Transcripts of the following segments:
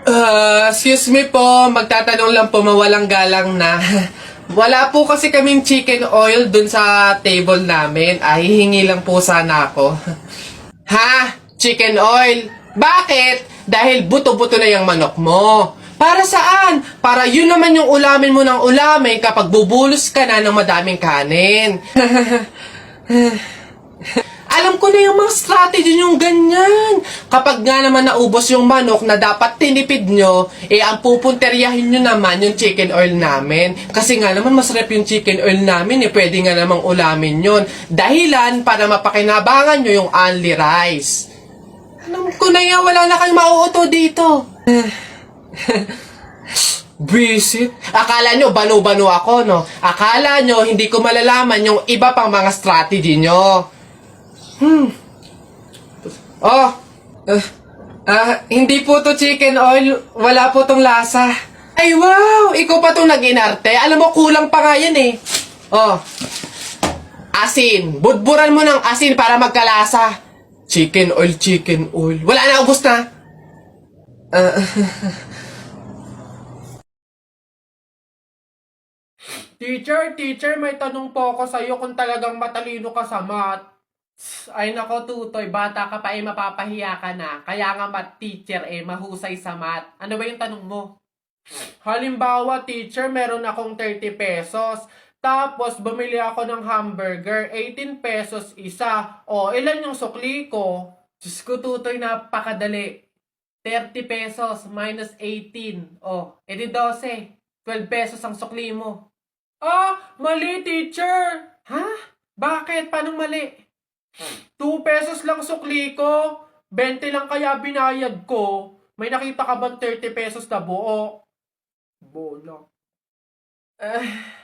Excuse me po, magtatanong lang po, mawalang galang na. Wala po kasi kaming chicken oil dun sa table namin. Ay, hihingi lang po sana ako. Ha? Chicken oil? Bakit? Dahil buto-buto na yung manok mo. Para saan? Para yun naman yung ulamin mo ng ulamin kapag bubulos ka na ng madaming kanin. Alam ko na yung mga strategy yung ganyan. Kapag nga naman naubos yung manok na dapat tinipid nyo, ang pupunteryahin nyo naman yung chicken oil namin. Kasi nga naman masarap yung chicken oil namin, pwede nga namang ulamin yun. Dahilan para mapakinabangan nyo yung only rice. Alam ko na yan, wala na kayong mauuto dito. Visit? Akala nyo banu-banu ako, no? Akala nyo hindi ko malalaman yung iba pang mga strategy nyo. Oh, hindi po to chicken oil. Wala po tong lasa. Ay, wow! Ikaw pa tong nag-inarte. Alam mo, kulang pa nga yan eh. Oh, asin. Budburan mo ng asin para magkalasa. Chicken oil, chicken oil. Wala na, ubos na. Teacher, may tanong po ako sa'yo kung talagang matalino ka sa math. Ay nako tutoy, bata ka pa mapapahiya ka na. Kaya nga math teacher mahusay sa math. Ano ba yung tanong mo? Halimbawa teacher, meron akong 30 pesos. Tapos bumili ako ng hamburger, 18 pesos isa. O ilan yung sukli ko? Diyos ko tutoy, napakadali. 30 pesos minus 18. O, edi 12. 12 pesos ang sukli mo. Ah, mali teacher. Ha? Bakit? Paano mali? 2 pesos lang sukli ko. 20 lang kaya binayad ko. May nakita ka bang 30 pesos na buo? Bola.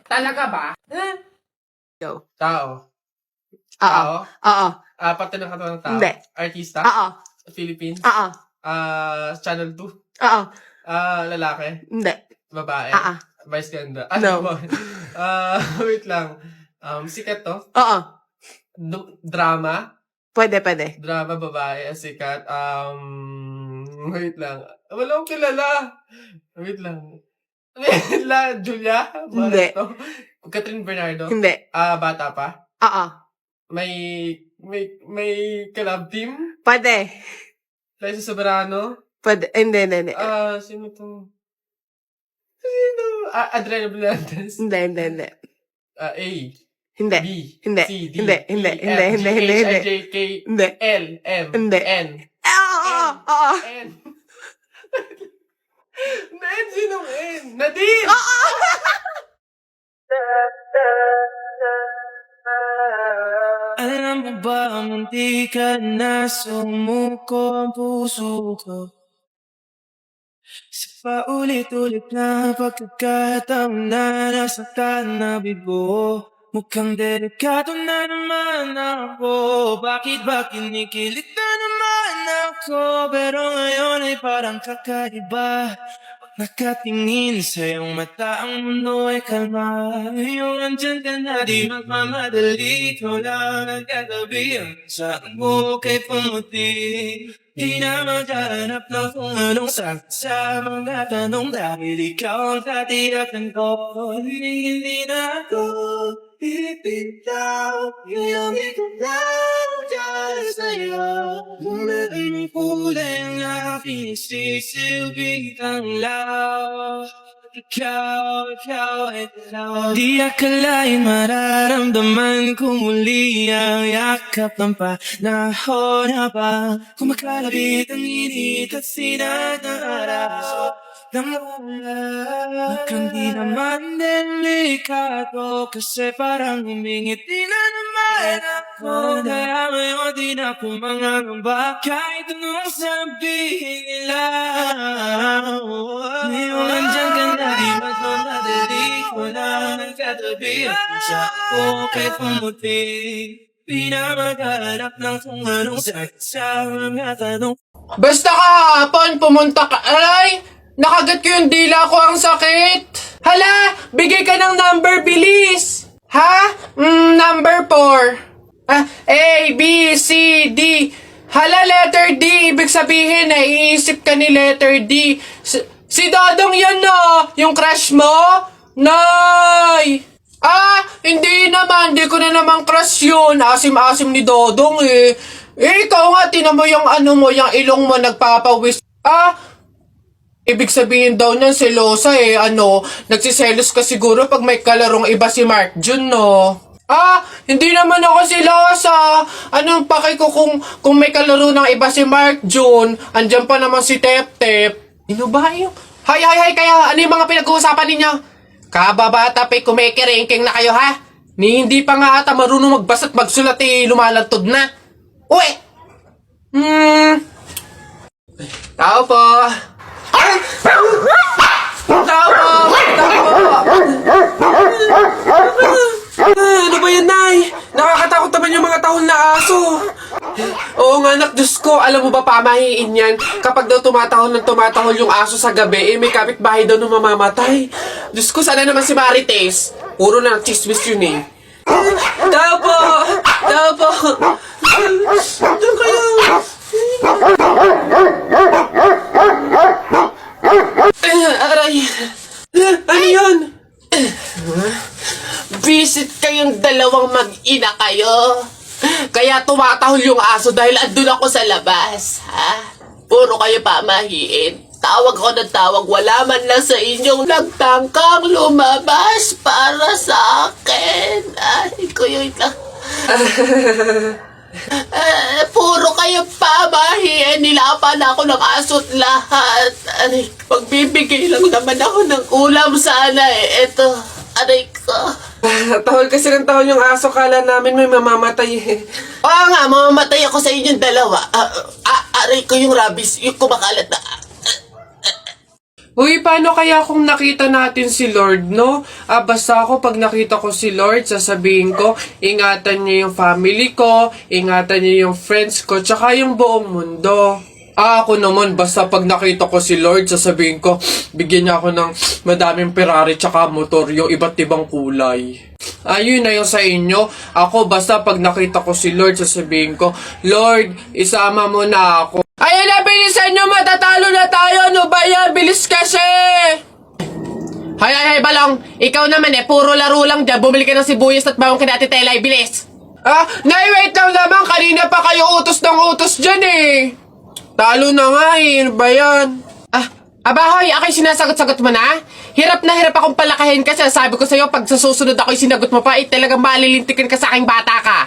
Talaga ba? Go. Tao. Oo. Tao? Oo. Pati ng katawan ng tao? Hindi. Artista? Oo. Philippines? Oo. Channel 2? Oo. Lalaki? Hindi. Babae? Oo. Vice ganda? No. Wait lang. Sikat to? Oo. Drama? Pwede. Drama, babae, sikat. Wait lang. Wala akong kilala. Wait lang. Julia? Hindi. Barreto? Catherine Bernardo? Hindi. Bata pa? Oo. May collab team? Pwede. Liza Soberano? Pwede. Hindi. Sino to? Sino? Adriana Blandes? Hindi. A. Hindi. B, Hindi. C, D, Hindi. E, F, G, H, I, J, K, Hindi. L, M, Hindi. N, Oo. N. N, sinong N? Nadine! Alam mo ba, munti ka na sumuko ang puso ko sa paulit-ulit na pagkakataon na nasaktan na bigo. Mukhang delikado na naman ako. Bakit ba kinikilig na naman ako? Pero ngayon ay parang kakaiba. Nakatingin sa iyong mata, ang mundo ay kalma. Ngayon andyan ka na, di magmamadali. Ikaw lang ang katabi, ang sa mo kay pumuti. Di na maghanap ng kung anong sagot sa mga tanong. Dahil ikaw ang tatiyakan ko. Hindi na ako ipitaw. Ngayon ikaw lang dyan sa'yo. Kung naging kulay ang aking sisilbing tanglaw. Ikaw. Di akalain mararamdaman ko muli ang yakap ng panahon habang kumakalabit ang init at sinag ng araw. Mukhang di naman delikado kasi parang humingiti na naman ako. Kaya ngayon di na pumangangamba kahit anong sabihin nila. Ngayon andyan ka na, di magmamadali. Wala nang katabi at sa ako kay pumuti. Di na maghanap ng kung anong sagot sa mga tanong. Basta kahapon, pumunta ka. Aray! Nakagat ko yung dila ko, ang sakit. Hala! Bigay ka ng number, bilis! Ha? Number 4. A, B, C, D. Hala, letter D. Ibig sabihin, naiisip ka ni letter D. Si Dodong yan na. Yung crush mo? Nay! Hindi naman. Hindi ko na naman crush yun. Asim-asim ni Dodong eh. Ikaw nga, tinan mo yung yung ilong mo nagpapawis. Ibig sabihin daw niyan selosa eh. Nagsiselos ka siguro pag may kalarong iba si Mark Jun, no? Hindi naman ako selosa. Anong paki ko kung may kalaro ng iba si Mark Jun? Andyan pa naman si Tep Tep. Ano ba yun? Hay, kaya ano yung mga pinag-uusapan ninyo? Kababata pa'y kumikiringking na kayo, ha? Hindi pa nga ata marunong magbasa't magsulat lumalantod na. Uy! Tao po. Tao po. Ano ba yan, Nay? Nakakatakot naman yung mga tahol na aso. Oo nga, anak, Diyos ko. Alam mo ba, pamahiin yan? Kapag daw tumatahol yung aso sa gabi, may kapitbahay daw na mamamatay. Diyos ko, sana naman si Marites. Puro na chismis yun eh. Tao po! Diyan kayo! Aray! Ano yun? Visit kayong dalawang mag-ina kayo. Kaya tumatahol yung aso dahil andun ako sa labas, ha? Puro kayo pamahiin. Tawag ako ng tawag, wala man lang sa inyong nagtangkang lumabas para sa akin. Ay, kuya lang. Puro kayo pamahiin. Nilapan ako ng aso't lahat. Aray, pagbibigay lang naman ako ng ulam sana eh. Eto, aray ko. Tahol kasi ng tahol yung aso, kala namin may mamamatay eh. Oo nga, mamamatay ako sa inyong dalawa. Aray ko yung rabies, yung kumakalat na. Uy, paano kaya kung nakita natin si Lord, no? Basta ako pag nakita ko si Lord, sasabihin ko, ingatan niyo yung family ko, ingatan niyo yung friends ko, tsaka yung buong mundo. Ako naman, basta pag nakita ko si Lord, sasabihin ko, bigyan niya ako ng madaming Ferrari tsaka motor, yung iba't ibang kulay. Ayun na yung sa inyo. Ako, basta pag nakita ko si Lord, sasabihin ko, Lord, isama mo na ako. Ayun na, bilisan nyo, matatalo na tayo. Ano ba yan? Bilis kasi! Hay, Balong. Ikaw naman puro laro lang dyan. Bumili ka ng sibuyas at bawang kina Ate Telay. Bilis! Nay, wait lang naman. Kanina pa kayo utos ng utos dyan eh. Talo na nga eh. Ano ba yan? Abahoy, ako'y sinasagot-sagot mo na? Hirap na hirap akong palakahin kasi sabi ko sa'yo, pag sa susunod ako'y sinagot mo pa, talagang malilintikin ka sa aking bata ka.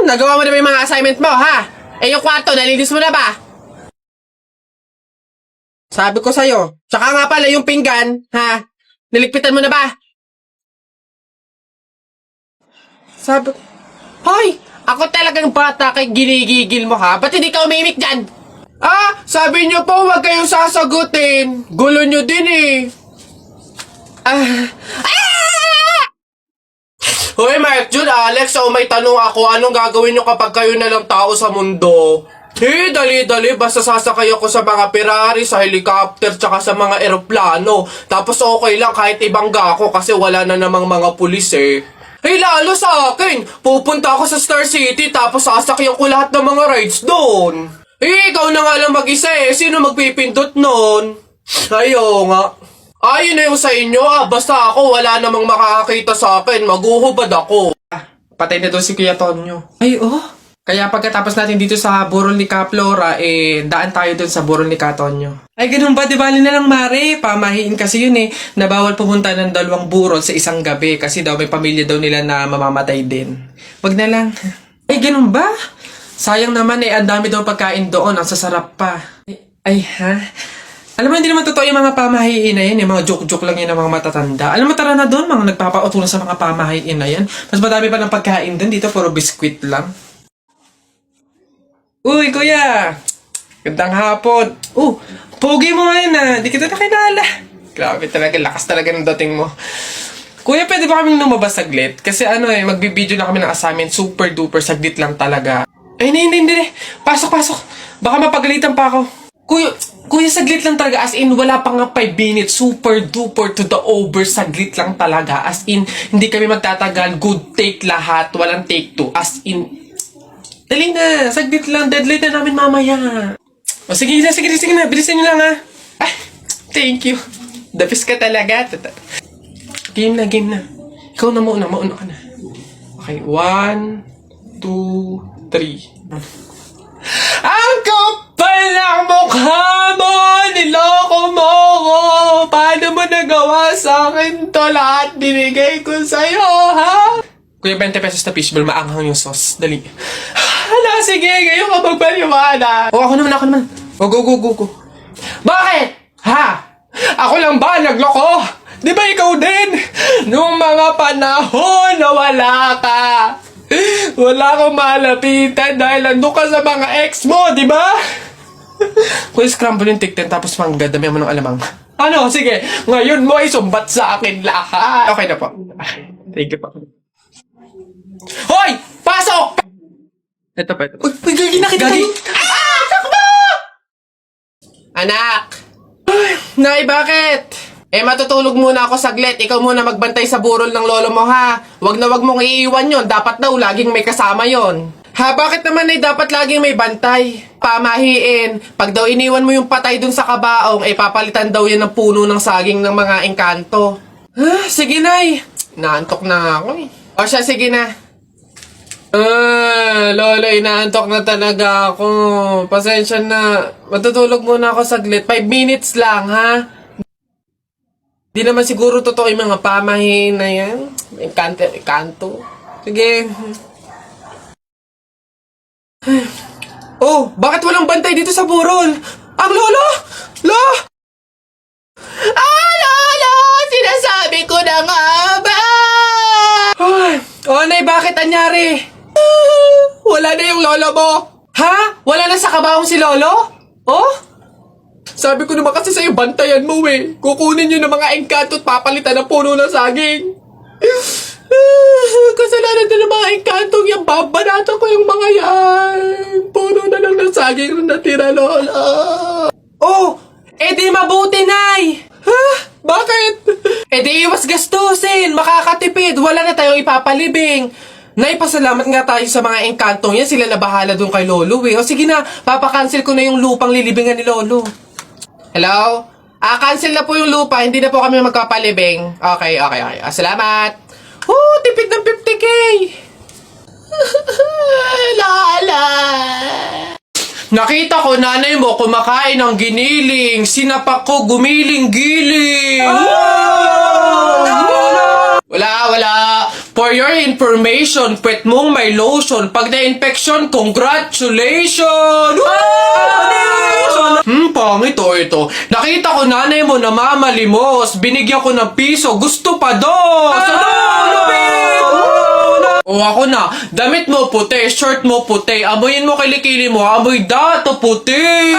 Nagawa mo na ba yung mga assignment mo, ha? Yung kwarto, nalinis mo na ba? Sabi ko sa'yo. Tsaka nga pala yung pinggan, ha? Niligpitan mo na ba? Sabi ko, hoy! Ako talagang bata kay ginigigil mo, ha? Ba't hindi ka umimik dyan? Sabi niyo po, huwag kayong sasagutin. Gulo niyo din eh. Hoy, Mark Jun, Alex, may tanong ako. Anong gagawin niyo kapag kayo na lang tao sa mundo? Dali-dali. Basta sasakay ako sa mga Ferrari, sa helicopter, tsaka sa mga eroplano. Tapos okay lang kahit ibangga ako kasi wala na namang mga pulis eh. Lalo sa akin. Pupunta ako sa Star City tapos sasakyan ko lahat ng mga rides doon. Ikaw na nga lang mag-isa eh. Sino magpipindot nun? Ayo nga. Ayun na yung sa inyo. Basta ako wala namang makakakita sa akin. Maguhubad ako. Patay na doon si Kuya Tonyo. Kaya pagkatapos natin dito sa burol ni Kaplora, daan tayo doon sa burol ni Katonyo. Ay, ganun ba? Di bali na lang, Mare. Pamahiin kasi yun eh. Na bawal pumunta ng dalawang burol sa isang gabi kasi daw may pamilya daw nila na mamamatay din. Wag na lang. Ay, ganun ba? Sayang naman ang dami daw pagkain doon. Ang sasarap pa. Alam mo, hindi naman totoo yung mga pamahiin na yan. Yung mga joke-joke lang yun ng mga matatanda. Alam mo, tara na doon. Mga nagpapautulan sa mga pamahiin na yan. Mas madami pa ng pagkain doon. Dito, puro biskwit lang. Uy, kuya! Gandang hapon. Pogi mo ngayon Di kita nakilala. Grabe talaga, lakas talaga ng dating mo. Kuya, pwede ba kaming lumabas saglit? Kasi magbibideo na kami ng assignment. Super duper, saglit lang talaga. Hindi. Pasok. Baka mapagalitan pa ako. Kuya, saglit lang talaga. As in, wala pa nga 5 minutes. Super duper to the over. Saglit lang talaga. As in, hindi kami magtatagal. Good take lahat. Walang take 2. As in, Dali na, saglit lang. Deadline na namin mamaya. O sige na, sige na. Bilisan nyo lang ha. Ah, thank you. The best ka talaga. Game na. Ikaw na mauna ka na. Okay, 1, 2, 3. Ang kapal ng mukha mo! Niloko mo ko! Paano mo nagawa sa akin to? Lahat binigay ko sa'yo, ha? Kuya, 20 pesos na fishball, maanghang yung sauce. Dali. Hala, sige, ngayon ka magpaliwana. O, ako naman. O, go. Bakit? Ha? Ako lang ba nagloko? Di ba ikaw din? Nung mga panahon na wala ka. Wala akong malapitan dahil nandun ka sa mga ex mo, di ba? Kuya, scramble yung tiktin tapos mangga, dami mo ng alamang. Ano? Sige, ngayon mo isumbat sa akin lahat. Okay na po. Thank you po. Hoy! Pasok! Ito pa. Uy, gagi na kita. Ah! Takbo! Anak! Ay, Nay, bakit? Matutulog muna ako saglit. Ikaw muna magbantay sa burol ng lolo mo, ha? Wag na wag mong iiwan yon. Dapat daw laging may kasama yon. Ha, bakit naman ay dapat laging may bantay? Pamahiin. Pag daw iniwan mo yung patay dun sa kabaong, papalitan daw yan ng puno ng saging ng mga engkanto. Sige, Nay. Naantok na ako eh. O siya, sige na. Lolo, inaantok na talaga ako. Pasensya na. Matutulog muna ako saglit. 5 minutes lang, ha? Di naman siguro totoo yung mga pamahiin na yan. Engkanto. Sige. Oh, bakit walang bantay dito sa burol? Ang lolo! Lolo! Sinasabi ko na nga ba? Nay, bakit anyari? Wala na yung lolo mo. Ha? Wala na sa kabaong si lolo? Oh? Sabi ko naman kasi sa'yo, bantayan mo eh. Kukunin nyo ng mga engkanto at papalitan ng puno ng saging. Kasalanan na ng mga engkantong yan. Babanatan ko yung mga yan. Puno na lang ng saging na natira, lola. Oh, di mabuti, Nay. Ha? Bakit? Di iwas gastusin. Makakatipid. Wala na tayong ipapalibing. Nay, pasalamat nga tayo sa mga engkantong yan. Sila na bahala dun kay lolo eh. O sige na, papakancel ko na yung lupang lilibingan ni lolo. Hello? Cancel na po yung lupa. Hindi na po kami magpapalibing. Okay. Salamat. Tipid ng 50K. Lala. Nakita ko nanay mo kumakain ng giniling. Sinapak ko gumiling-giling. Wala. For your information, pwet mong may lotion. Pag na-infection, congratulations! Pangit ito. Nakita ko nanay mo na mamalimos. Binigyan ko ng piso. Gusto pa dos! O ako na, damit mo puti, shirt mo puti, amoyin mo kilikili mo, amoy dato puti!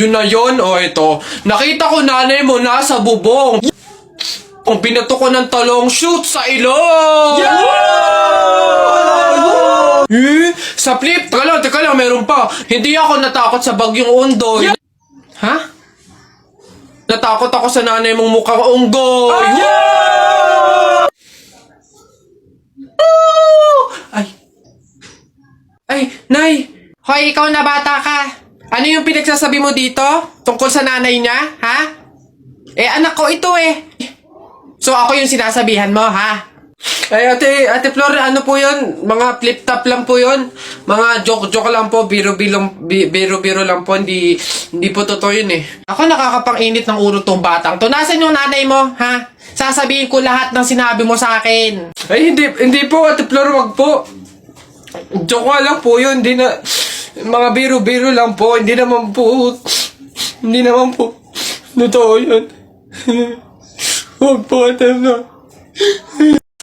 Yun na yun, ito. Nakita ko nanay mo nasa bubong. Ang binato ko ng talong shoot sa ilong! Sa flip, teka lang, meron pa. Hindi ako natakot sa bagyong Ondoy. Ha? Natakot ako sa nanay mong mukhang unggoy. Ay, Nay! Hoy, ikaw na bata ka. Ano yung pinagsasabi mo dito? Tungkol sa nanay niya, ha? Anak ko ito eh. So, ako yung sinasabihan mo, ha? Ay, ate Flor, ano po yun? Mga flip-top lang po yun. Mga joke lang po, biro lang po. Hindi po totoo yun eh. Ako nakakapang-init ng ulo tong batang to. Nasaan yung nanay mo, ha? Sasabihin ko lahat ng sinabi mo sa akin. Ay, hindi po, ate Flor, wag po. Joke lang po yun. Hindi na, mga biro lang po. Hindi naman po, totoo yun. Wag po, ate Flor.